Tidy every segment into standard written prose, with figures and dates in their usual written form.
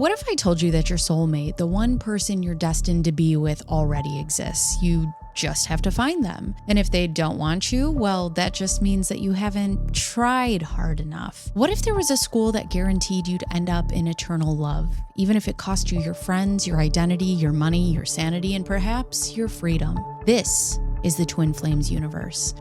What if I told you that your soulmate, the one person you're destined to be with, already exists? You just have to find them. And if they don't want you, well, that just means that you haven't tried hard enough. What if there was a school that guaranteed you'd end up in eternal love, even if it cost you your friends, your identity, your money, your sanity, and perhaps your freedom? This is the Twin Flames universe.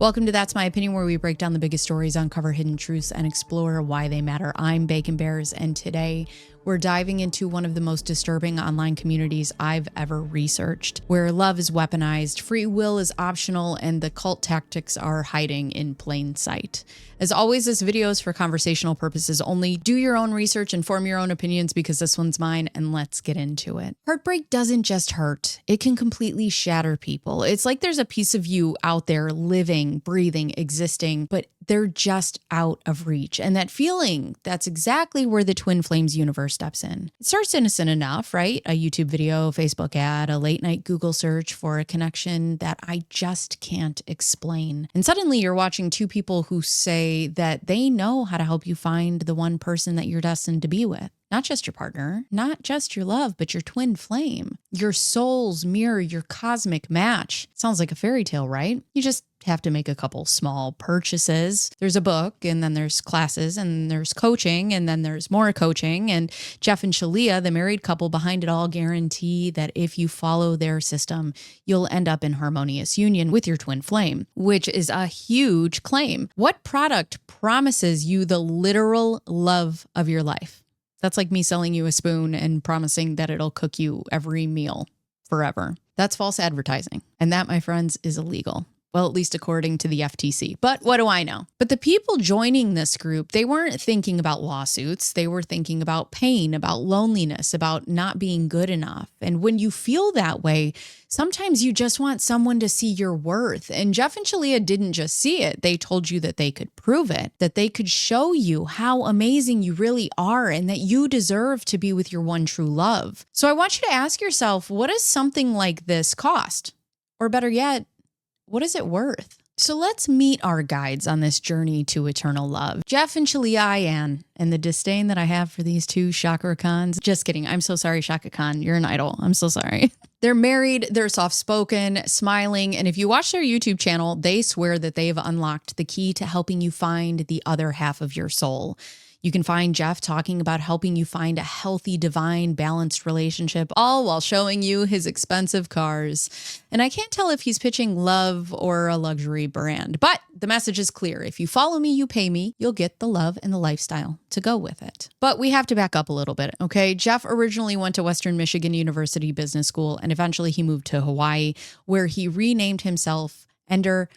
Welcome to That's My Opinion, where we break down the biggest stories, uncover hidden truths, and explore why they matter. I'm Bacon Bears, and today we're diving into one of the most disturbing online communities I've ever researched, where love is weaponized, free will is optional, and the cult tactics are hiding in plain sight. As always, this video is for conversational purposes only. Do your own research and form your own opinions because this one's mine, and let's get into it. Heartbreak doesn't just hurt. It can completely shatter people. It's like there's a piece of you out there living, breathing, existing, but they're just out of reach. And that feeling, that's exactly where the Twin Flames universe steps in. It starts innocent enough, right? A YouTube video, Facebook ad, a late night Google search for a connection that I just can't explain. And suddenly you're watching two people who say that they know how to help you find the one person that you're destined to be with. Not just your partner, not just your love, but your twin flame, your soul's mirror, your cosmic match. Sounds like a fairy tale, right? You just have to make a couple small purchases. There's a book, and then there's classes, and there's coaching, and then there's more coaching. And Jeff and Shaleia, the married couple behind it all, guarantee that if you follow their system, you'll end up in harmonious union with your twin flame, which is a huge claim. What product promises you the literal love of your life? That's like me selling you a spoon and promising that it'll cook you every meal forever. That's false advertising. And that, my friends, is illegal. Well, at least according to the FTC. But what do I know? But the people joining this group, they weren't thinking about lawsuits. They were thinking about pain, about loneliness, about not being good enough. And when you feel that way, sometimes you just want someone to see your worth. And Jeff and Shaleia didn't just see it. They told you that they could prove it, that they could show you how amazing you really are and that you deserve to be with your one true love. So I want you to ask yourself, what does something like this cost? Or better yet, what is it worth? So let's meet our guides on this journey to eternal love. Jeff and Shaleia Ayan, and the disdain that I have for these two Chakra Khans. Just kidding. I'm so sorry, Chaka Khan. You're an idol. I'm so sorry. They're married, they're soft-spoken, smiling, and if you watch their YouTube channel, they swear that they've unlocked the key to helping you find the other half of your soul. You can find Jeff talking about helping you find a healthy, divine, balanced relationship, all while showing you his expensive cars. And I can't tell if he's pitching love or a luxury brand, but the message is clear. If you follow me, you pay me, you'll get the love and the lifestyle to go with it. But we have to back up a little bit, okay? Jeff originally went to Western Michigan University Business School, and eventually he moved to Hawaii, where he renamed himself Adair.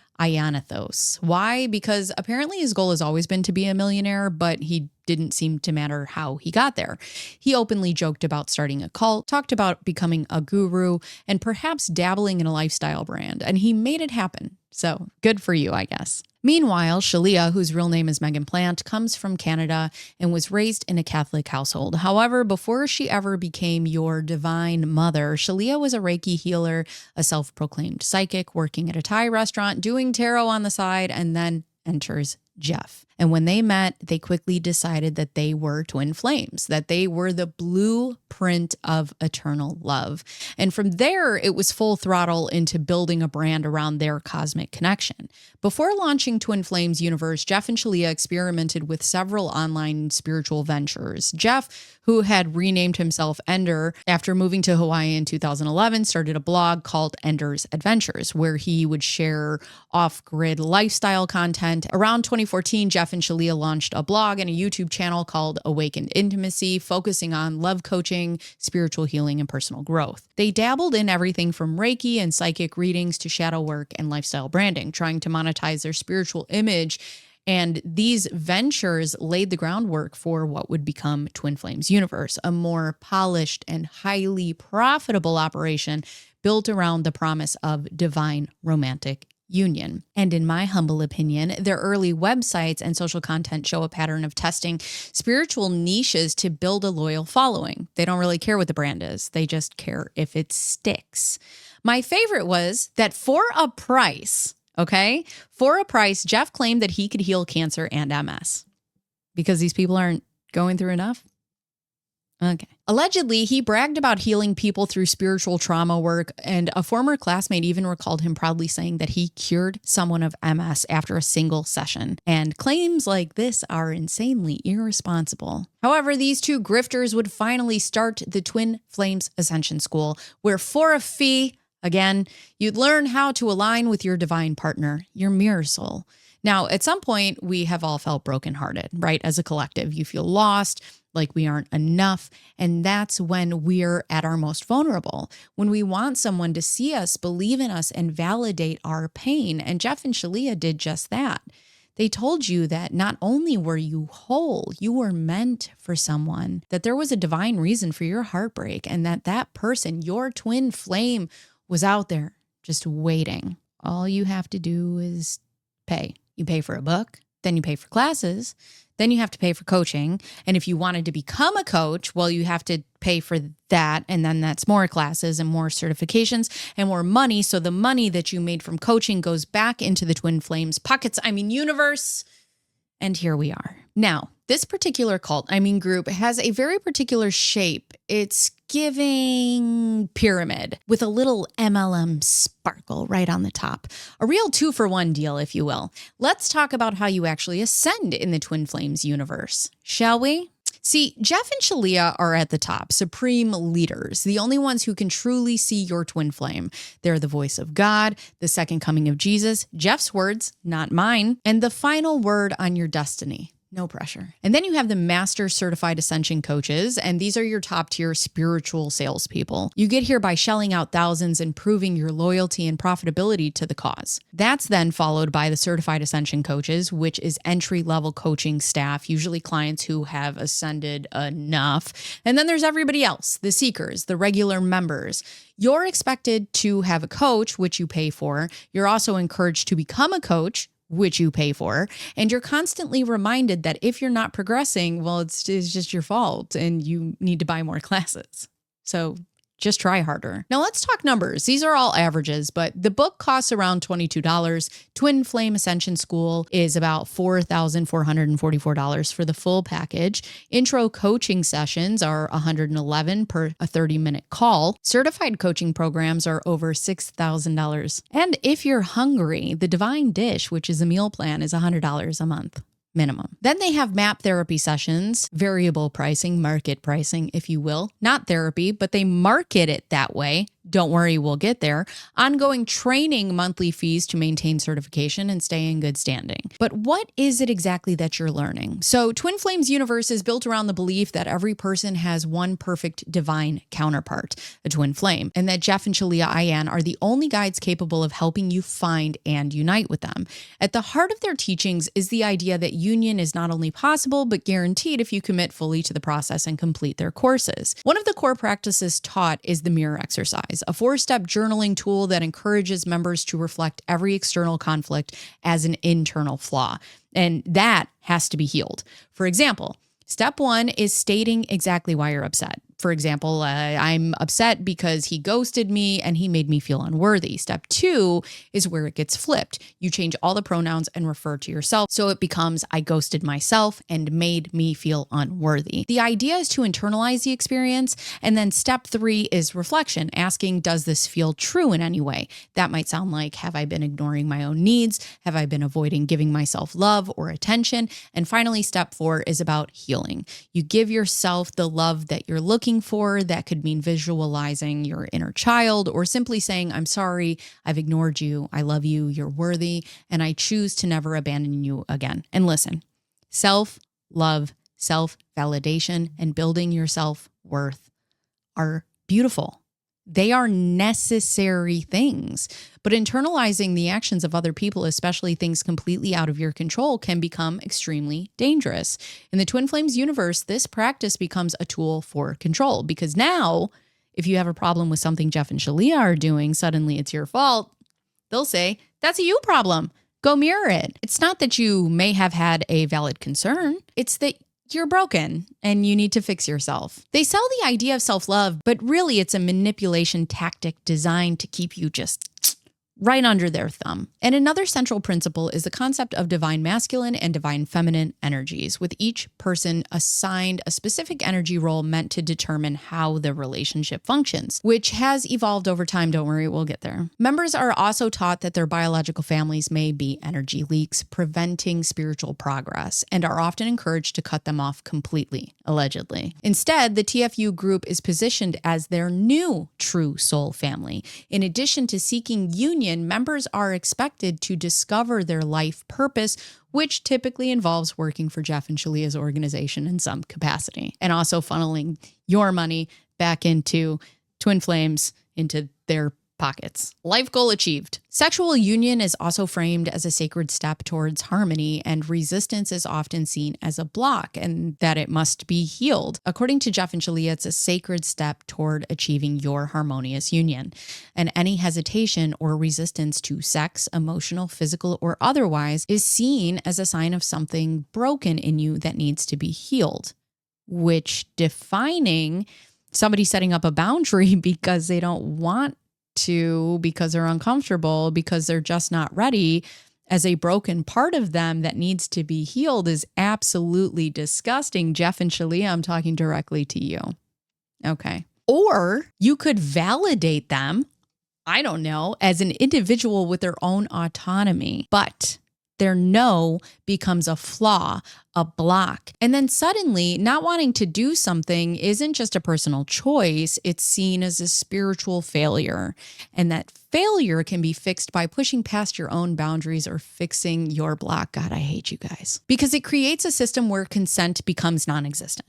Why? Because apparently his goal has always been to be a millionaire, but he didn't seem to matter how he got there. He openly joked about starting a cult, talked about becoming a guru, and perhaps dabbling in a lifestyle brand, and he made it happen. So good for you, I guess. Meanwhile, Shaleia, whose real name is Megan Plant, comes from Canada and was raised in a Catholic household. However, before she ever became your divine mother, Shaleia was a Reiki healer, a self-proclaimed psychic, working at a Thai restaurant, doing tarot on the side, and then enters Jeff. And when they met, they quickly decided that they were twin flames, that they were the blueprint of eternal love. And from there, it was full throttle into building a brand around their cosmic connection. Before launching Twin Flames Universe, Jeff and Shaleia experimented with several online spiritual ventures. Jeff, who had renamed himself Adair after moving to Hawaii in 2011, started a blog called Adair's Adventures, where he would share off-grid lifestyle content. Around 2014, Jeff and Shaleia launched a blog and a YouTube channel called Awakened Intimacy, focusing on love coaching, spiritual healing, and personal growth. They dabbled in everything from Reiki and psychic readings to shadow work and lifestyle branding, trying to monetize their spiritual image. And these ventures laid the groundwork for what would become Twin Flames Universe, a more polished and highly profitable operation built around the promise of divine romantic union. And in my humble opinion, their early websites and social content show a pattern of testing spiritual niches to build a loyal following. They don't really care what the brand is. They just care if it sticks. My favorite was that for a price, Jeff claimed that he could heal cancer and MS because these people aren't Going through enough? Okay. Allegedly, he bragged about healing people through spiritual trauma work, and a former classmate even recalled him proudly saying that he cured someone of MS after a single session. And claims like this are insanely irresponsible. However, these two grifters would finally start the Twin Flames Ascension School, where for a fee, again, you'd learn how to align with your divine partner, your mirror soul. Now, at some point, we have all felt brokenhearted, right? As a collective, you feel lost, like we aren't enough. And that's when we're at our most vulnerable, when we want someone to see us, believe in us, and validate our pain. And Jeff and Shaleia did just that. They told you that not only were you whole, you were meant for someone, that there was a divine reason for your heartbreak, and that that person, your twin flame, was out there just waiting. All you have to do is pay. You pay for a book, then you pay for classes, then you have to pay for coaching. And if you wanted to become a coach, well, you have to pay for that. And then that's more classes and more certifications and more money. So the money that you made from coaching goes back into the Twin Flames pockets, universe. And here we are. Now, this particular group has a very particular shape. It's giving pyramid with a little MLM sparkle right on the top. A real 2-for-1 deal, if you will. Let's talk about how you actually ascend in the Twin Flames universe, shall we? See, Jeff and Shaleia are at the top, supreme leaders, the only ones who can truly see your twin flame. They're the voice of God, the second coming of Jesus, Jeff's words, not mine, and the final word on your destiny. No pressure. And then you have the master certified ascension coaches, and these are your top tier spiritual salespeople. You get here by shelling out thousands and proving your loyalty and profitability to the cause. That's then followed by the certified ascension coaches, which is entry level coaching staff, usually clients who have ascended enough. And then there's everybody else, the seekers, the regular members. You're expected to have a coach, which you pay for. You're also encouraged to become a coach, which you pay for. And you're constantly reminded that if you're not progressing, well, it's just your fault and you need to buy more classes. So just try harder. Now let's talk numbers. These are all averages, but the book costs around $22. Twin Flame Ascension School is about $4,444 for the full package. Intro coaching sessions are $111 per a 30-minute call. Certified coaching programs are over $6,000. And if you're hungry, the Divine Dish, which is a meal plan, is $100 a month. Minimum. Then they have map therapy sessions, variable pricing, market pricing, if you will. Not therapy, but they market it that way. Don't worry, we'll get there. Ongoing training, monthly fees to maintain certification and stay in good standing. But what is it exactly that you're learning? So Twin Flames universe is built around the belief that every person has one perfect divine counterpart, a twin flame, and that Jeff and Shaleia Ayan are the only guides capable of helping you find and unite with them. At the heart of their teachings is the idea that union is not only possible, but guaranteed if you commit fully to the process and complete their courses. One of the core practices taught is the mirror exercise, a 4-step journaling tool that encourages members to reflect every external conflict as an internal flaw. And that has to be healed. For example, step 1 is stating exactly why you're upset. For example, I'm upset because he ghosted me and he made me feel unworthy. Step 2 is where it gets flipped. You change all the pronouns and refer to yourself. So it becomes, I ghosted myself and made me feel unworthy. The idea is to internalize the experience. And then step 3 is reflection, asking, does this feel true in any way? That might sound like, have I been ignoring my own needs? Have I been avoiding giving myself love or attention? And finally, step 4 is about healing. You give yourself the love that you're looking for. That could mean visualizing your inner child or simply saying, I'm sorry, I've ignored you. I love you. You're worthy. And I choose to never abandon you again. And listen, self-love, self-validation, and building your self-worth are beautiful. They are necessary things, but internalizing the actions of other people, especially things completely out of your control, can become extremely dangerous. In the Twin Flames universe, this practice becomes a tool for control because now, if you have a problem with something Jeff and Shaleia are doing, suddenly it's your fault. They'll say, that's a you problem. Go mirror it. It's not that you may have had a valid concern. It's that you're broken and you need to fix yourself. They sell the idea of self-love, but really it's a manipulation tactic designed to keep you just right under their thumb. And another central principle is the concept of divine masculine and divine feminine energies, with each person assigned a specific energy role meant to determine how the relationship functions, which has evolved over time. Don't worry, we'll get there. Members are also taught that their biological families may be energy leaks, preventing spiritual progress, and are often encouraged to cut them off completely, allegedly. Instead, the TFU group is positioned as their new true soul family. In addition to seeking union, members are expected to discover their life purpose, which typically involves working for Jeff and Shaleia's organization in some capacity, and also funneling your money back into twin flames, into their pockets. Life goal achieved. Sexual union is also framed as a sacred step towards harmony, and resistance is often seen as a block and that it must be healed. According to Jeff and Shaleia, it's a sacred step toward achieving your harmonious union. And any hesitation or resistance to sex, emotional, physical, or otherwise, is seen as a sign of something broken in you that needs to be healed, which defining somebody setting up a boundary because they don't want to, because they're uncomfortable, because they're just not ready, as a broken part of them that needs to be healed is absolutely disgusting. Jeff and Shaleia, I'm talking directly to you. Okay. Or you could validate them, I don't know, as an individual with their own autonomy, but their no becomes a flaw, a block. And then suddenly not wanting to do something isn't just a personal choice, it's seen as a spiritual failure. And that failure can be fixed by pushing past your own boundaries or fixing your block. God, I hate you guys. Because it creates a system where consent becomes non-existent.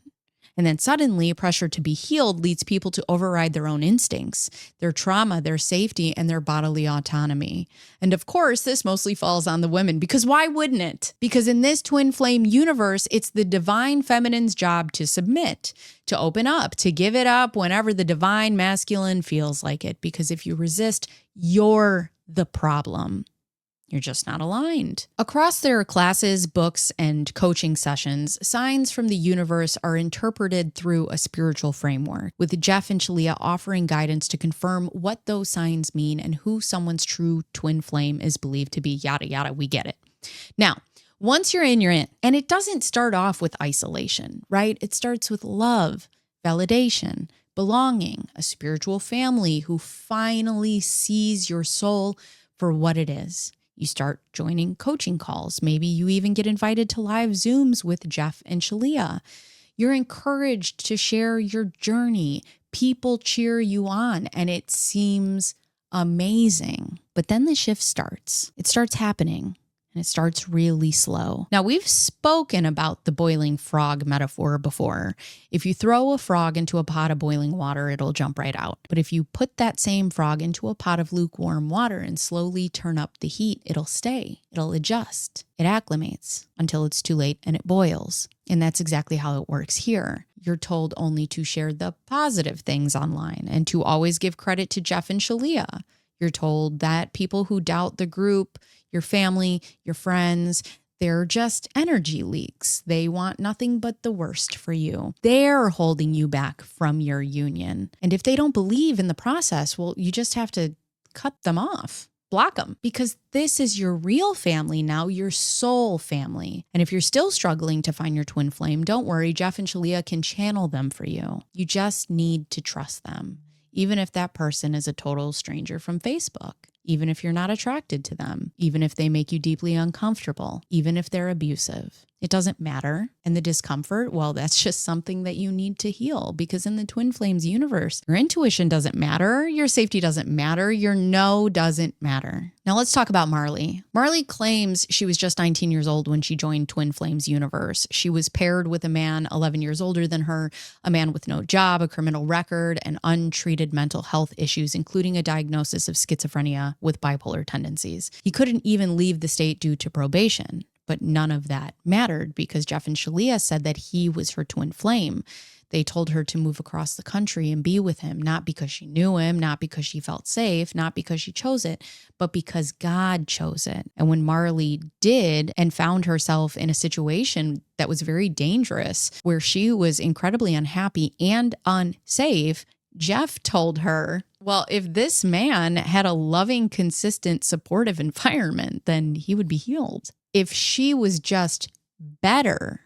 And then suddenly pressure to be healed leads people to override their own instincts, their trauma, their safety, and their bodily autonomy. And of course, this mostly falls on the women, because why wouldn't it? Because in this twin flame universe, it's the divine feminine's job to submit, to open up, to give it up whenever the divine masculine feels like it. Because if you resist, you're the problem. You're just not aligned. Across their classes, books, and coaching sessions, signs from the universe are interpreted through a spiritual framework, with Jeff and Shaleia offering guidance to confirm what those signs mean and who someone's true twin flame is believed to be. Yada, yada, we get it. Now, once you're in, you're in. And it doesn't start off with isolation, right? It starts with love, validation, belonging, a spiritual family who finally sees your soul for what it is. You start joining coaching calls. Maybe you even get invited to live Zooms with Jeff and Shaleia. You're encouraged to share your journey. People cheer you on, and it seems amazing. But then the shift starts. It starts happening, and it starts really slow. Now, we've spoken about the boiling frog metaphor before. If you throw a frog into a pot of boiling water, it'll jump right out. But if you put that same frog into a pot of lukewarm water and slowly turn up the heat, it'll stay. It'll adjust. It acclimates until it's too late and it boils. And that's exactly how it works here. You're told only to share the positive things online and to always give credit to Jeff and Shaleia. You're told that people who doubt the group, your family, your friends, they're just energy leaks. They want nothing but the worst for you. They're holding you back from your union. And if they don't believe in the process, well, you just have to cut them off, block them, because this is your real family now, your soul family. And if you're still struggling to find your twin flame, don't worry, Jeff and Shaleia can channel them for you. You just need to trust them, even if that person is a total stranger from Facebook. Even if you're not attracted to them, even if they make you deeply uncomfortable, even if they're abusive. It doesn't matter. And the discomfort, well, that's just something that you need to heal, because in the twin flames universe, your intuition doesn't matter, your safety doesn't matter, your no doesn't matter. Now let's talk about Marlee. Marlee claims she was just 19 years old when she joined Twin Flames universe. She was paired with a man 11 years older than her, a man with no job, a criminal record, and untreated mental health issues, including a diagnosis of schizophrenia with bipolar tendencies. He couldn't even leave the state due to probation. But none of that mattered because Jeff and Shaleia said that he was her twin flame. They told her to move across the country and be with him, not because she knew him, not because she felt safe, not because she chose it, but because God chose it. And when Marlee did and found herself in a situation that was very dangerous, where she was incredibly unhappy and unsafe, Jeff told her, Well, if this man had a loving, consistent, supportive environment, then he would be healed. If she was just better,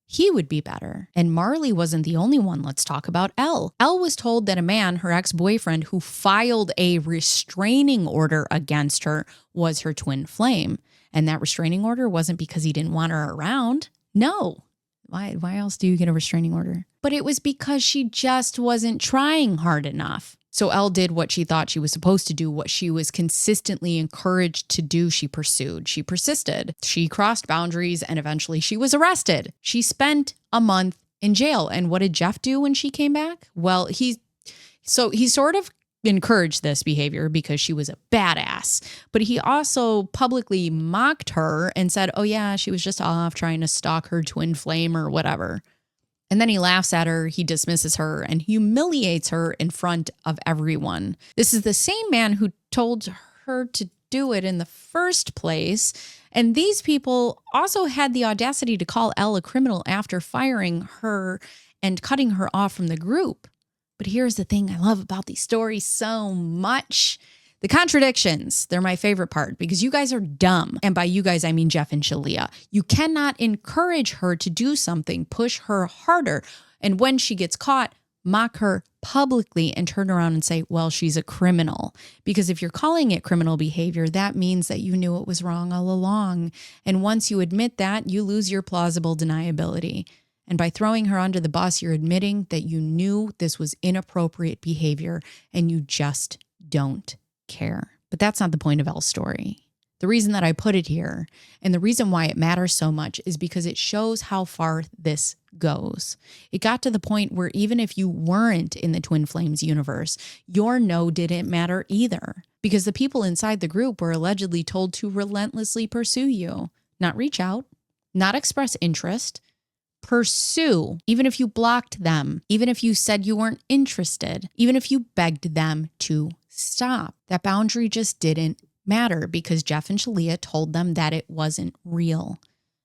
he would be better. And Marlee wasn't the only one. Let's talk about Elle. Elle was told that a man, her ex-boyfriend, who filed a restraining order against her was her twin flame. And that restraining order wasn't because he didn't want her around. No. Why else do you get a restraining order? But it was because she just wasn't trying hard enough. So Elle did what she thought she was supposed to do, what she was consistently encouraged to do. She pursued, she persisted, she crossed boundaries, and eventually she was arrested. She spent a month in jail. And what did Jeff do when she came back? Well, he sort of encouraged this behavior because she was a badass, but he also publicly mocked her and said, oh yeah, she was just off trying to stalk her twin flame or whatever. And then he laughs at her, he dismisses her, and humiliates her in front of everyone. This is the same man who told her to do it in the first place. And these people also had the audacity to call Elle a criminal after firing her and cutting her off from the group. But here's the thing I love about these stories so much. The contradictions, they're my favorite part because you guys are dumb. And by you guys, I mean Jeff and Shaleia. You cannot encourage her to do something, push her harder. And when she gets caught, mock her publicly and turn around and say, well, she's a criminal. Because if you're calling it criminal behavior, that means that you knew it was wrong all along. And once you admit that, you lose your plausible deniability. And by throwing her under the bus, you're admitting that you knew this was inappropriate behavior and you just don't care. But that's not the point of Elle's story. The reason that I put it here and the reason why it matters so much is because it shows how far this goes. It got to the point where even if you weren't in the Twin Flames universe, your no didn't matter either because the people inside the group were allegedly told to relentlessly pursue you, not reach out, not express interest, pursue, even if you blocked them, even if you said you weren't interested, even if you begged them to stop. That boundary just didn't matter because Jeff and Shaleia told them that it wasn't real.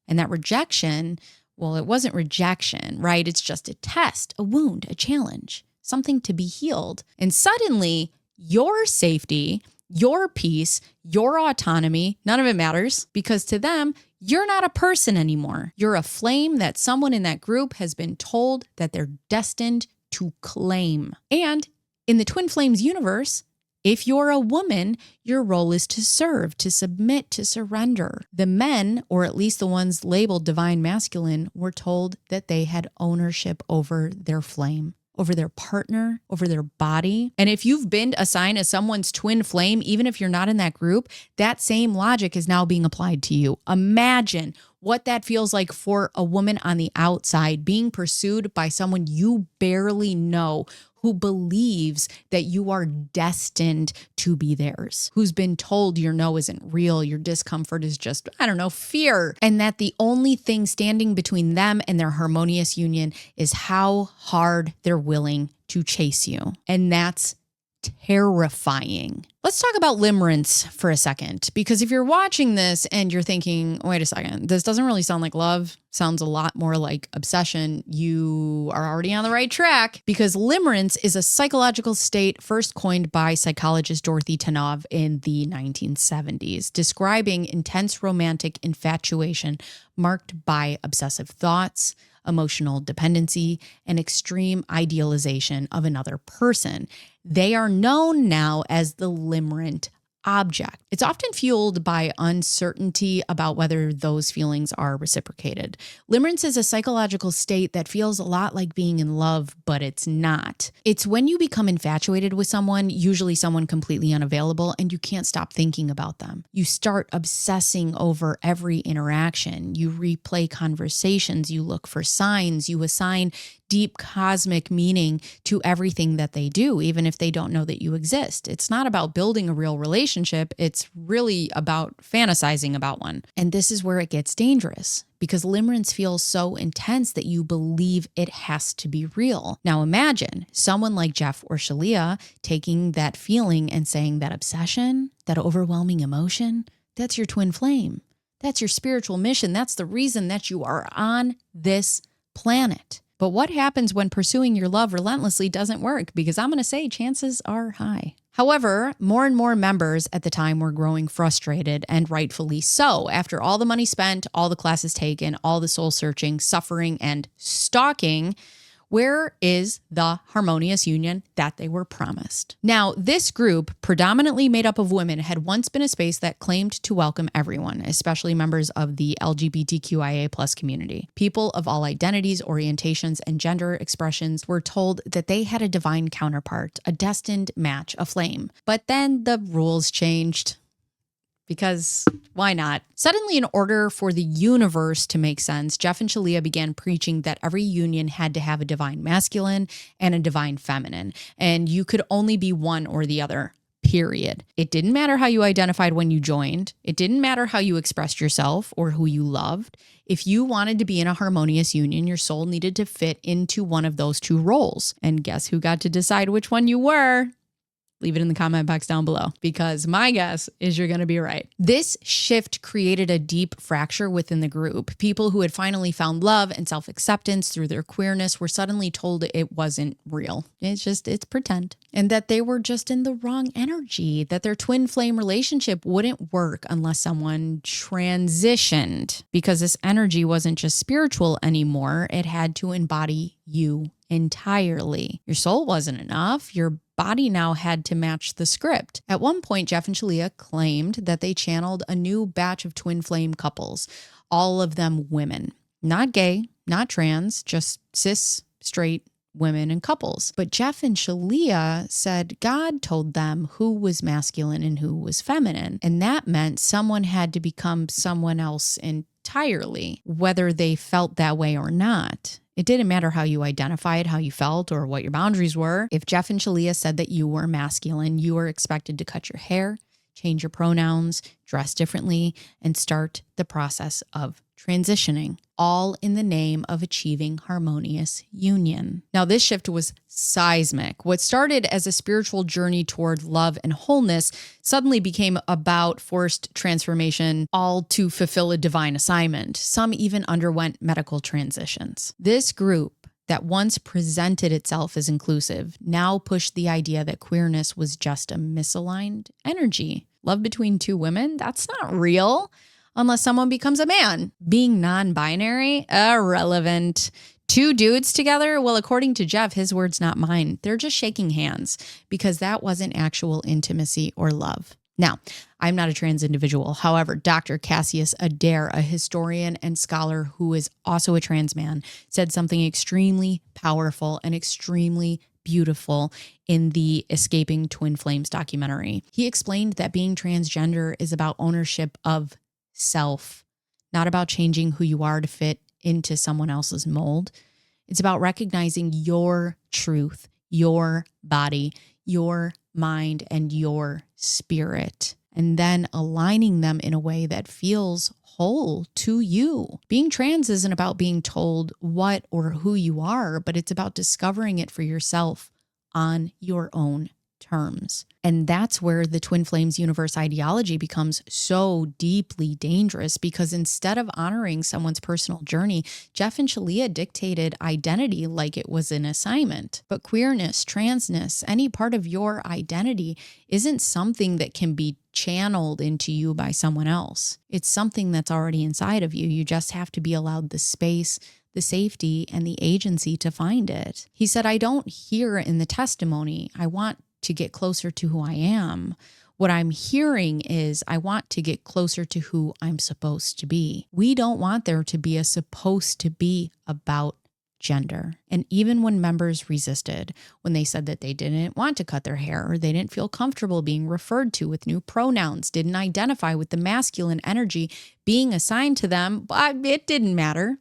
And that rejection, well, it wasn't rejection, right? It's just a test, a wound, a challenge, something to be healed. And suddenly your safety, your peace, your autonomy, none of it matters because to them, you're not a person anymore. You're a flame that someone in that group has been told that they're destined to claim. And in the Twin Flames universe, if you're a woman, your role is to serve, to submit, to surrender. The men, or at least the ones labeled divine masculine, were told that they had ownership over their flame, over their partner, over their body. And if you've been assigned as someone's twin flame, even if you're not in that group, that same logic is now being applied to you. Imagine what that feels like for a woman on the outside being pursued by someone you barely know, who believes that you are destined to be theirs, who's been told your no isn't real, your discomfort is just, fear, and that the only thing standing between them and their harmonious union is how hard they're willing to chase you. And that's terrifying. Let's talk about limerence for a second, because if you're watching this and you're thinking, wait a second, this doesn't really sound like love, sounds a lot more like obsession, you are already on the right track, because limerence is a psychological state first coined by psychologist Dorothy Tanov in the 1970s, describing intense romantic infatuation marked by obsessive thoughts, emotional dependency, and extreme idealization of another person. They are known now as the limerent object. It's often fueled by uncertainty about whether those feelings are reciprocated. Limerence is a psychological state that feels a lot like being in love, but it's not. It's when you become infatuated with someone, usually someone completely unavailable, and you can't stop thinking about them. You start obsessing over every interaction. You replay conversations. You look for signs. You assign deep cosmic meaning to everything that they do, even if they don't know that you exist. It's not about building a real relationship. It's really about fantasizing about one. And this is where it gets dangerous, because limerence feels so intense that you believe it has to be real. Now imagine someone like Jeff or Shaleia taking that feeling and saying that obsession, that overwhelming emotion, that's your twin flame. That's your spiritual mission. That's the reason that you are on this planet. But what happens when pursuing your love relentlessly doesn't work? Because I'm going to say chances are high. However, more and more members at the time were growing frustrated, and rightfully so. After all the money spent, all the classes taken, all the soul searching, suffering, and stalking, where is the harmonious union that they were promised? Now, this group, predominantly made up of women, had once been a space that claimed to welcome everyone, especially members of the LGBTQIA+ community. People of all identities, orientations, and gender expressions were told that they had a divine counterpart, a destined match, a flame. But then the rules changed. Because why not? Suddenly, in order for the universe to make sense, Jeff and Shaleia began preaching that every union had to have a divine masculine and a divine feminine, and you could only be one or the other, period. It didn't matter how you identified when you joined. It didn't matter how you expressed yourself or who you loved. If you wanted to be in a harmonious union, your soul needed to fit into one of those two roles. And guess who got to decide which one you were? Leave it in the comment box down below, because my guess is you're going to be right. This shift created a deep fracture within the group. People who had finally found love and self-acceptance through their queerness were suddenly told it wasn't real. It's pretend. And that they were just in the wrong energy, that their twin flame relationship wouldn't work unless someone transitioned, because this energy wasn't just spiritual anymore. It had to embody you entirely. Your soul wasn't enough. Your body now had to match the script. At one point, Jeff and Shaleia claimed that they channeled a new batch of twin flame couples, all of them women. Not gay, not trans, just cis, straight women and couples. But Jeff and Shaleia said God told them who was masculine and who was feminine. And that meant someone had to become someone else entirely, whether they felt that way or not. It didn't matter how you identified, how you felt, or what your boundaries were. If Jeff and Shaleia said that you were masculine, you were expected to cut your hair, change your pronouns, dress differently, and start the process of transitioning, all in the name of achieving harmonious union. Now, this shift was seismic. What started as a spiritual journey toward love and wholeness suddenly became about forced transformation, all to fulfill a divine assignment. Some even underwent medical transitions. This group that once presented itself as inclusive now pushed the idea that queerness was just a misaligned energy. Love between two women? That's not real. Unless someone becomes a man. Being non-binary? Irrelevant. Two dudes together? Well, according to Jeff, his words, not mine. They're just shaking hands, because that wasn't actual intimacy or love. Now, I'm not a trans individual. However, Dr. Cassius Adair, a historian and scholar who is also a trans man, said something extremely powerful and extremely beautiful in the Escaping Twin Flames documentary. He explained that being transgender is about ownership of self, not about changing who you are to fit into someone else's mold. It's about recognizing your truth, your body, your mind, and your spirit, and then aligning them in a way that feels whole to you. Being trans isn't about being told what or who you are, but it's about discovering it for yourself on your own terms. And that's where the Twin Flames universe ideology becomes so deeply dangerous, because instead of honoring someone's personal journey, Jeff and Shaleia dictated identity like it was an assignment. But queerness, transness, any part of your identity isn't something that can be channeled into you by someone else. It's something that's already inside of you. You just have to be allowed the space, the safety, and the agency to find it. He said, I don't hear in the testimony, I want to get closer to who I am. What I'm hearing is I want to get closer to who I'm supposed to be. We don't want there to be a supposed to be about gender. And even when members resisted, when they said that they didn't want to cut their hair, or they didn't feel comfortable being referred to with new pronouns, didn't identify with the masculine energy being assigned to them, but it didn't matter.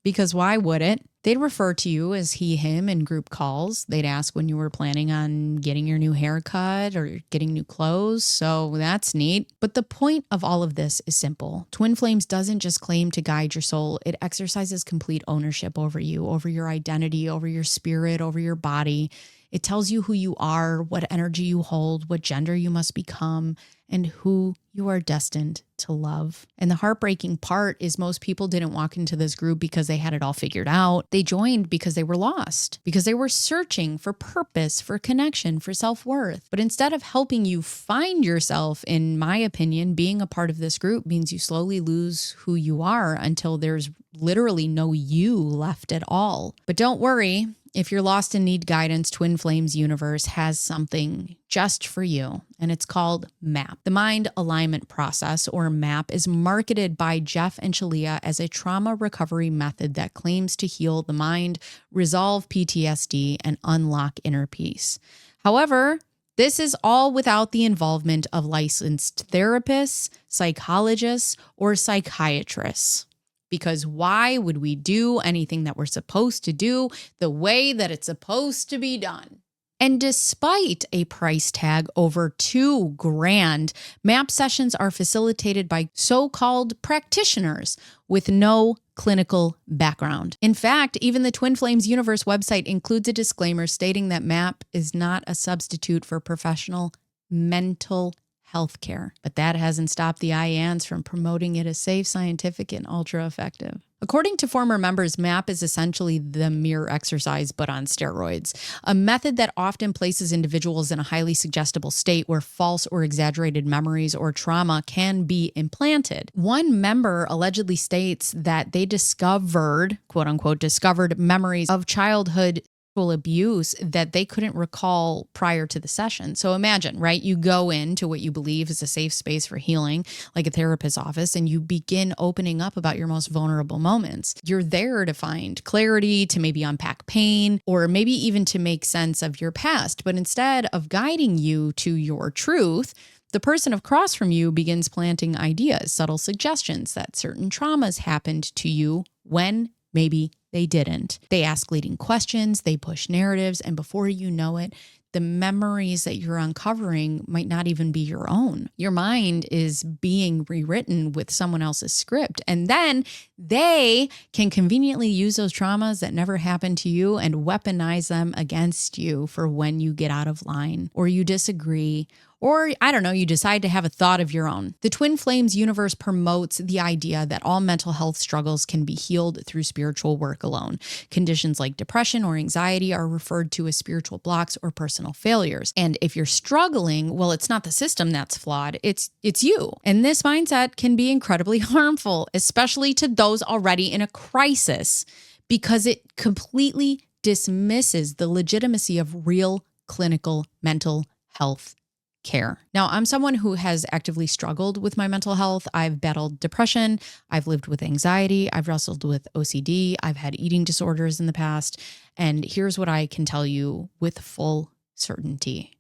Because why would it? They'd refer to you as he, him in group calls. They'd ask when you were planning on getting your new haircut or getting new clothes. So that's neat. But the point of all of this is simple. Twin Flames doesn't just claim to guide your soul. It exercises complete ownership over you, over your identity, over your spirit, over your body. It tells you who you are, what energy you hold, what gender you must become, and who you are destined to love. And the heartbreaking part is most people didn't walk into this group because they had it all figured out. They joined because they were lost, because they were searching for purpose, for connection, for self-worth. But instead of helping you find yourself, in my opinion, being a part of this group means you slowly lose who you are until there's literally no you left at all. But don't worry. If you're lost and need guidance, Twin Flames Universe has something just for you, and it's called MAP. The Mind Alignment Process, or MAP, is marketed by Jeff and Shaleia as a trauma recovery method that claims to heal the mind, resolve PTSD, and unlock inner peace. However, this is all without the involvement of licensed therapists, psychologists, or psychiatrists. Because why would we do anything that we're supposed to do the way that it's supposed to be done? And despite a price tag over $2,000, MAP sessions are facilitated by so-called practitioners with no clinical background. In fact, even the Twin Flames Universe website includes a disclaimer stating that MAP is not a substitute for professional mental healthcare, but that hasn't stopped the Ayans from promoting it as safe, scientific, and ultra effective. According to former members, MAP is essentially the mirror exercise, but on steroids, a method that often places individuals in a highly suggestible state where false or exaggerated memories or trauma can be implanted. One member allegedly states that they discovered, quote unquote, discovered memories of childhood abuse that they couldn't recall prior to the session. So imagine, right? You go into what you believe is a safe space for healing, like a therapist's office, and you begin opening up about your most vulnerable moments. You're there to find clarity, to maybe unpack pain, or maybe even to make sense of your past. But instead of guiding you to your truth, the person across from you begins planting ideas, subtle suggestions that certain traumas happened to you when maybe they didn't. They ask leading questions, they push narratives, and before you know it, the memories that you're uncovering might not even be your own. Your mind is being rewritten with someone else's script. And then they can conveniently use those traumas that never happened to you and weaponize them against you for when you get out of line or you disagree, or, I don't know, you decide to have a thought of your own. The Twin Flames Universe promotes the idea that all mental health struggles can be healed through spiritual work alone. Conditions like depression or anxiety are referred to as spiritual blocks or personal failures. And if you're struggling, well, it's not the system that's flawed, it's you. And this mindset can be incredibly harmful, especially to those already in a crisis, because it completely dismisses the legitimacy of real clinical mental health care. Now, I'm someone who has actively struggled with my mental health. I've battled depression. I've lived with anxiety. I've wrestled with OCD. I've had eating disorders in the past. And here's what I can tell you with full certainty.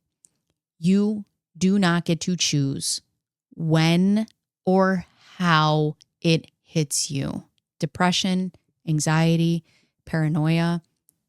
You do not get to choose when or how it hits you. Depression, anxiety, paranoia,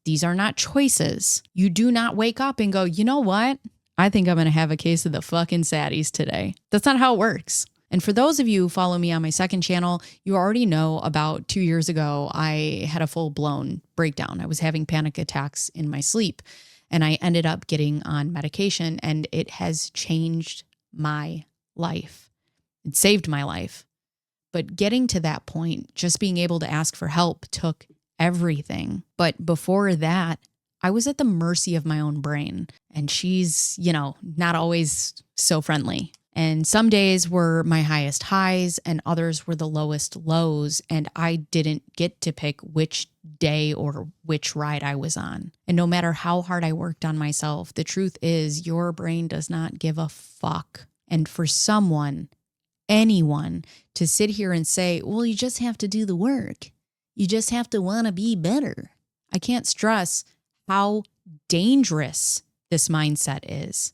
these are not choices. You do not wake up and go, you know what? I think I'm going to have a case of the fucking saddies today. That's not how it works. And for those of you who follow me on my second channel, you already know about 2 years ago, I had a full-blown breakdown. I was having panic attacks in my sleep, and I ended up getting on medication, and it has changed my life. It saved my life. But getting to that point, just being able to ask for help took everything. But before that, I was at the mercy of my own brain, and she's, not always so friendly. And some days were my highest highs and others were the lowest lows. And I didn't get to pick which day or which ride I was on. And no matter how hard I worked on myself, the truth is your brain does not give a fuck. And for someone, anyone, to sit here and say, well, you just have to do the work. You just have to want to be better. I can't stress how dangerous this mindset is.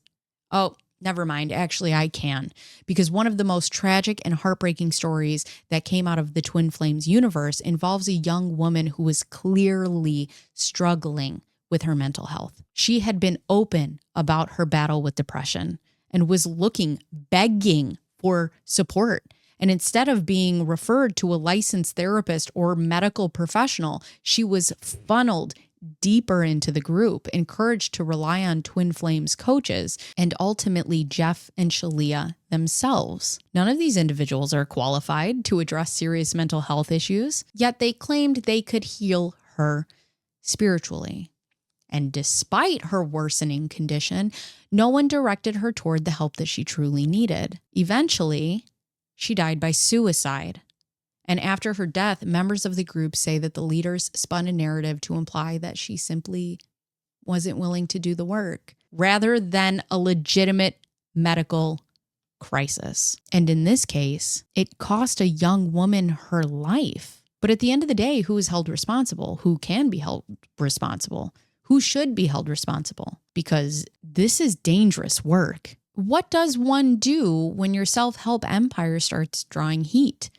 Oh, never mind. Actually, I can. Because one of the most tragic and heartbreaking stories that came out of the Twin Flames universe involves a young woman who was clearly struggling with her mental health. She had been open about her battle with depression and was begging for support. And instead of being referred to a licensed therapist or medical professional, she was funneled deeper into the group, encouraged to rely on twin flames coaches, and ultimately Jeff and Shaleia themselves. None of these individuals are qualified to address serious mental health issues, yet they claimed they could heal her spiritually. And despite her worsening condition, no one directed her toward the help that she truly needed. Eventually, she died by suicide. And after her death, members of the group say that the leaders spun a narrative to imply that she simply wasn't willing to do the work, rather than a legitimate medical crisis. And in this case, it cost a young woman her life. But at the end of the day, who is held responsible? Who can be held responsible? Who should be held responsible? Because this is dangerous work. What does one do when your self-help empire starts drawing heat?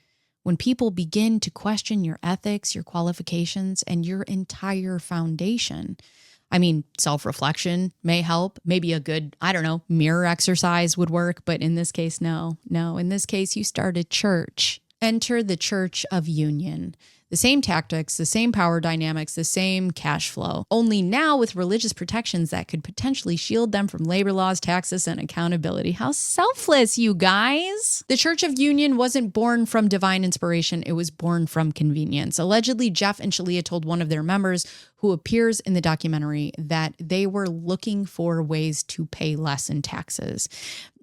When people begin to question your ethics, your qualifications, and your entire foundation? I mean, self-reflection may help. Maybe a good, mirror exercise would work. But in this case, no. In this case, you start a church. Enter the Church of Union. The same tactics, the same power dynamics, the same cash flow, only now with religious protections that could potentially shield them from labor laws, taxes, and accountability. How selfless, you guys! The Church of Union wasn't born from divine inspiration, it was born from convenience. Allegedly, Jeff and Shaleia told one of their members, who appears in the documentary, that they were looking for ways to pay less in taxes.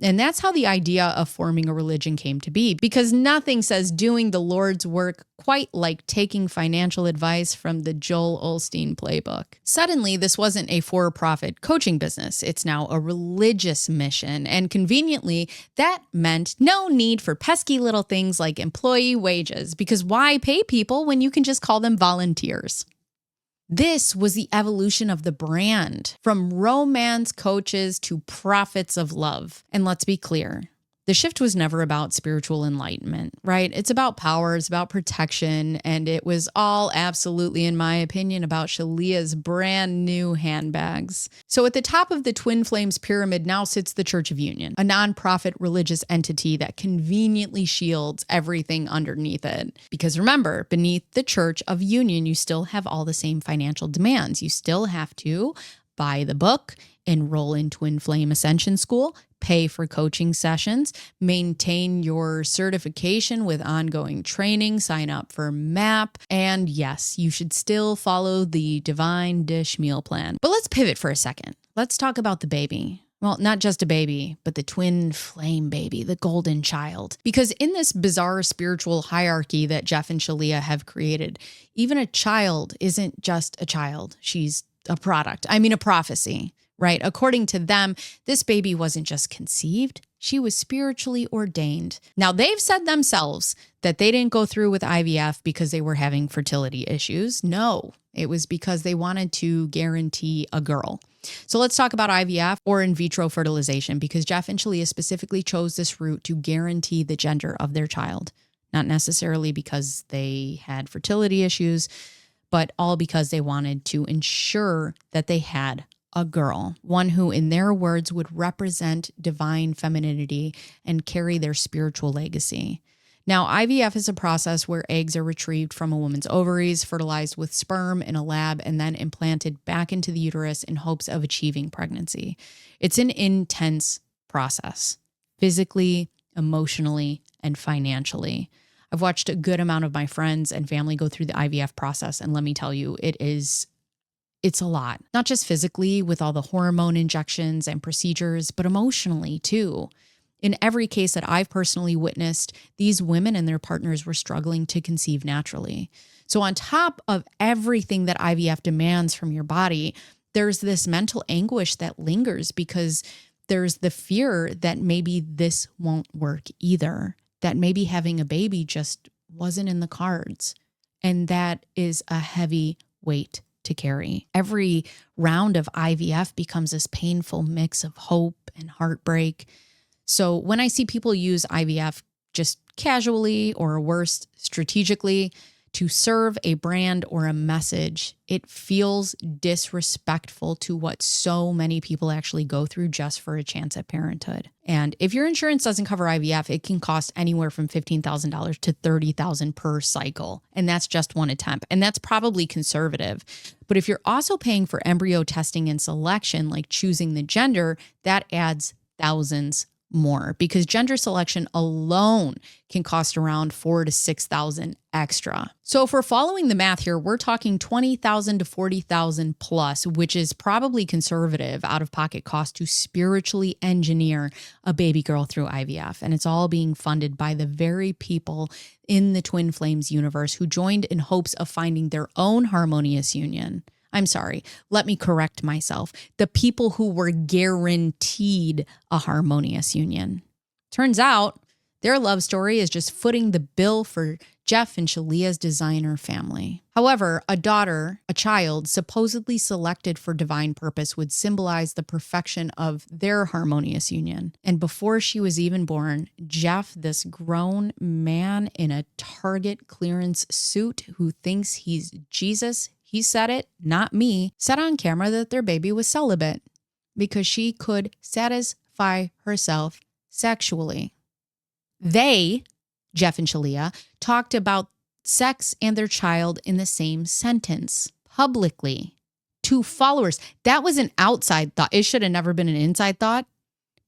And that's how the idea of forming a religion came to be, because nothing says doing the Lord's work quite like taking financial advice from the Joel Osteen playbook. Suddenly, this wasn't a for-profit coaching business. It's now a religious mission. And conveniently, that meant no need for pesky little things like employee wages, because why pay people when you can just call them volunteers? This was the evolution of the brand, from romance coaches to prophets of love. And let's be clear, the shift was never about spiritual enlightenment, right? It's about power, it's about protection, and it was all absolutely, in my opinion, about Shaleia's brand new handbags. So at the top of the Twin Flames pyramid now sits the Church of Union, a nonprofit religious entity that conveniently shields everything underneath it. Because remember, beneath the Church of Union, you still have all the same financial demands. You still have to buy the book, enroll in Twin Flame Ascension School, pay for coaching sessions, maintain your certification with ongoing training, sign up for MAP, and yes, you should still follow the Divine Dish meal plan. But let's pivot for a second. Let's talk about the baby. Well, not just a baby, but the twin flame baby, the golden child. Because in this bizarre spiritual hierarchy that Jeff and Shaleia have created, even a child isn't just a child. She's a product. A prophecy. Right? According to them, this baby wasn't just conceived, she was spiritually ordained. Now, they've said themselves that they didn't go through with IVF because they were having fertility issues. No, it was because they wanted to guarantee a girl. So let's talk about IVF or in vitro fertilization, because Jeff and Shaleia specifically chose this route to guarantee the gender of their child. Not necessarily because they had fertility issues, but all because they wanted to ensure that they had a girl, one who, in their words, would represent divine femininity and carry their spiritual legacy. Now, IVF is a process where eggs are retrieved from a woman's ovaries, fertilized with sperm in a lab, and then implanted back into the uterus in hopes of achieving pregnancy. It's an intense process, physically, emotionally, and financially. I've watched a good amount of my friends and family go through the IVF process, and let me tell you, it's a lot, not just physically with all the hormone injections and procedures, but emotionally too. In every case that I've personally witnessed, these women and their partners were struggling to conceive naturally. So on top of everything that IVF demands from your body, there's this mental anguish that lingers because there's the fear that maybe this won't work either, that maybe having a baby just wasn't in the cards. And that is a heavy weight to carry. Every round of IVF becomes this painful mix of hope and heartbreak. So when I see people use IVF just casually or worse, strategically to serve a brand or a message, it feels disrespectful to what so many people actually go through just for a chance at parenthood. And if your insurance doesn't cover IVF, it can cost anywhere from $15,000 to $30,000 per cycle. And that's just one attempt. And that's probably conservative. But if you're also paying for embryo testing and selection, like choosing the gender, that adds thousands more, because gender selection alone can cost around $4,000 to $6,000 extra. So if we're following the math here, we're talking $20,000 to $40,000 plus, which is probably conservative out-of-pocket cost to spiritually engineer a baby girl through IVF. And it's all being funded by the very people in the Twin Flames universe who joined in hopes of finding their own harmonious union. I'm sorry, let me correct myself. The people who were guaranteed a harmonious union. Turns out their love story is just footing the bill for Jeff and Shaleia's designer family. However, a daughter, a child supposedly selected for divine purpose, would symbolize the perfection of their harmonious union. And before she was even born, Jeff, this grown man in a Target clearance suit who thinks he's Jesus, he said it, not me, said on camera that their baby was celibate because she could satisfy herself sexually. They, Jeff and Shaleia, talked about sex and their child in the same sentence publicly to followers. That was an outside thought. It should have never been an inside thought,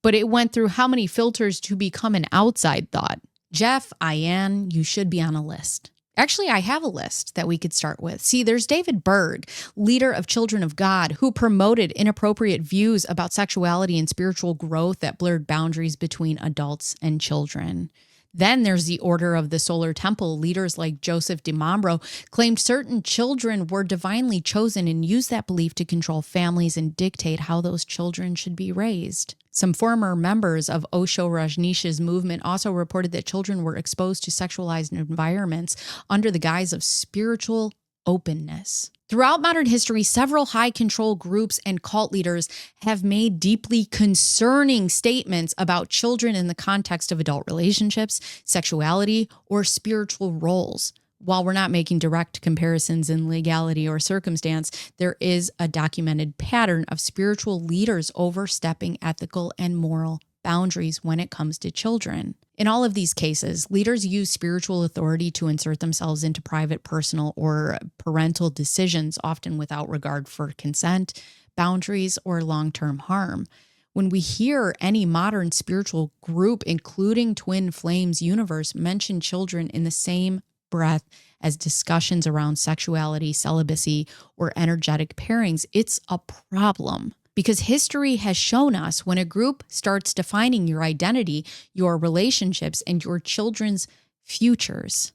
but it went through how many filters to become an outside thought? Jeff, Ayan, you should be on a list. Actually, I have a list that we could start with. See, there's David Berg, leader of Children of God, who promoted inappropriate views about sexuality and spiritual growth that blurred boundaries between adults and children. Then there's the Order of the Solar Temple. Leaders like Joseph DiMambro claimed certain children were divinely chosen and used that belief to control families and dictate how those children should be raised. Some former members of Osho Rajneesh's movement also reported that children were exposed to sexualized environments under the guise of spiritual openness. Throughout modern history, several high control groups and cult leaders have made deeply concerning statements about children in the context of adult relationships, sexuality, or spiritual roles. While we're not making direct comparisons in legality or circumstance, there is a documented pattern of spiritual leaders overstepping ethical and moral boundaries when it comes to children. In all of these cases, leaders use spiritual authority to insert themselves into private, personal, or parental decisions, often without regard for consent, boundaries, or long-term harm. When we hear any modern spiritual group, including Twin Flames universe, mention children in the same breath as discussions around sexuality, celibacy, or energetic pairings, it's a problem. Because history has shown us when a group starts defining your identity, your relationships, and your children's futures,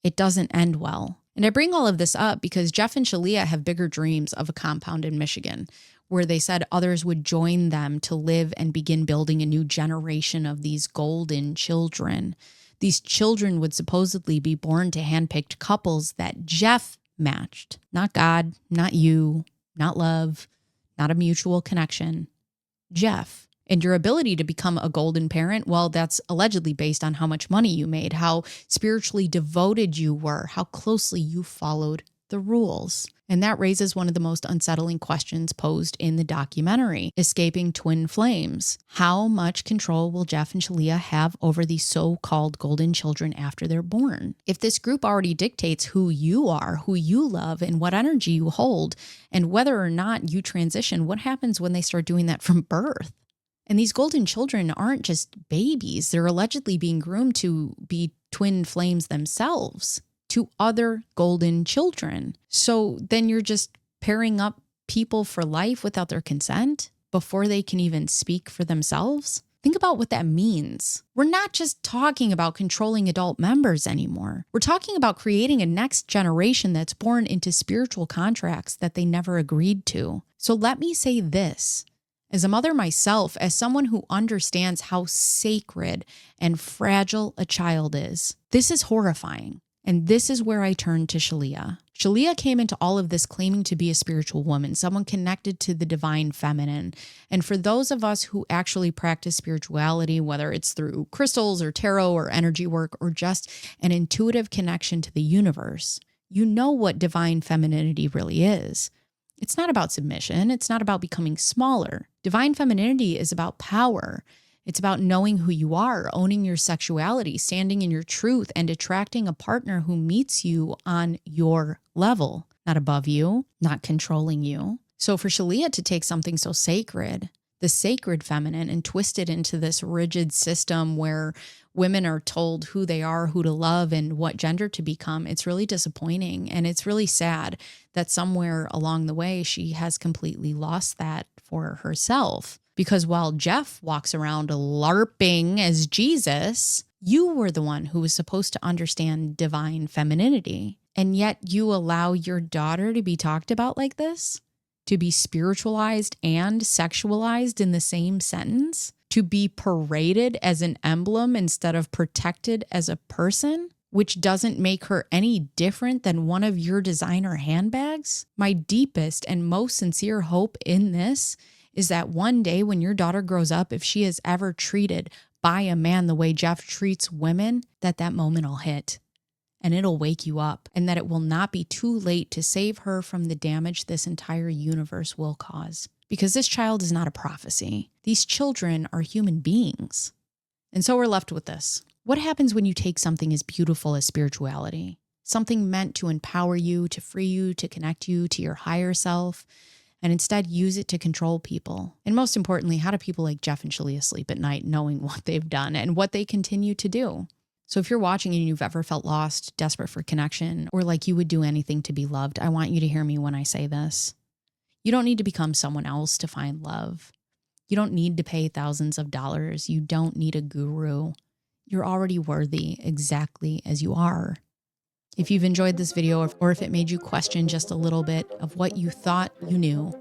it doesn't end well. And I bring all of this up because Jeff and Shaleia have bigger dreams of a compound in Michigan, where they said others would join them to live and begin building a new generation of these golden children. These children would supposedly be born to handpicked couples that Jeff matched. Not God, not you, not love, not a mutual connection. Jeff. And your ability to become a golden parent, well, that's allegedly based on how much money you made, how spiritually devoted you were, how closely you followed the rules. And that raises one of the most unsettling questions posed in the documentary, Escaping Twin Flames. How much control will Jeff and Shaleia have over these so-called golden children after they're born? If this group already dictates who you are, who you love, and what energy you hold, and whether or not you transition, what happens when they start doing that from birth? And these golden children aren't just babies. They're allegedly being groomed to be twin flames themselves to other golden children. So then you're just pairing up people for life without their consent before they can even speak for themselves. Think about what that means. We're not just talking about controlling adult members anymore. We're talking about creating a next generation that's born into spiritual contracts that they never agreed to. So let me say this. As a mother myself, as someone who understands how sacred and fragile a child is, this is horrifying. And this is where I turn to Shaleia. Shaleia came into all of this claiming to be a spiritual woman, someone connected to the divine feminine. And for those of us who actually practice spirituality, whether it's through crystals or tarot or energy work or just an intuitive connection to the universe, you know what divine femininity really is. It's not about submission. It's not about becoming smaller. Divine femininity is about power. It's about knowing who you are, owning your sexuality, standing in your truth, and attracting a partner who meets you on your level, not above you, not controlling you. So for Shaleia to take something so sacred, the sacred feminine, and twist it into this rigid system where women are told who they are, who to love, and what gender to become, it's really disappointing. And it's really sad that somewhere along the way, she has completely lost that for herself. Because while Jeff walks around LARPing as Jesus, you were the one who was supposed to understand divine femininity. And yet you allow your daughter to be talked about like this? To be spiritualized and sexualized in the same sentence? To be paraded as an emblem instead of protected as a person? Which doesn't make her any different than one of your designer handbags? My deepest and most sincere hope in this is that one day when your daughter grows up, if she is ever treated by a man the way Jeff treats women, that moment will hit and it'll wake you up, and that it will not be too late to save her from the damage this entire universe will cause. Because this child is not a prophecy. These children are human beings. And so we're left with this. What happens when you take something as beautiful as spirituality? Something meant to empower you, to free you, to connect you to your higher self, and instead use it to control people? And most importantly, how do people like Jeff and Shaleia sleep at night knowing what they've done and what they continue to do? So if you're watching and you've ever felt lost, desperate for connection, or like you would do anything to be loved, I want you to hear me when I say this. You don't need to become someone else to find love. You don't need to pay thousands of dollars. You don't need a guru. You're already worthy exactly as you are. If you've enjoyed this video, or if it made you question just a little bit of what you thought you knew,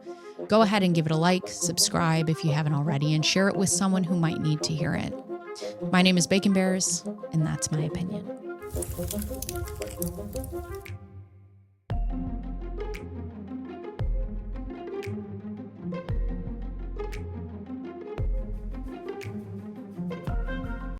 go ahead and give it a like, subscribe if you haven't already, and share it with someone who might need to hear it. My name is Bacon Bears, and that's my opinion.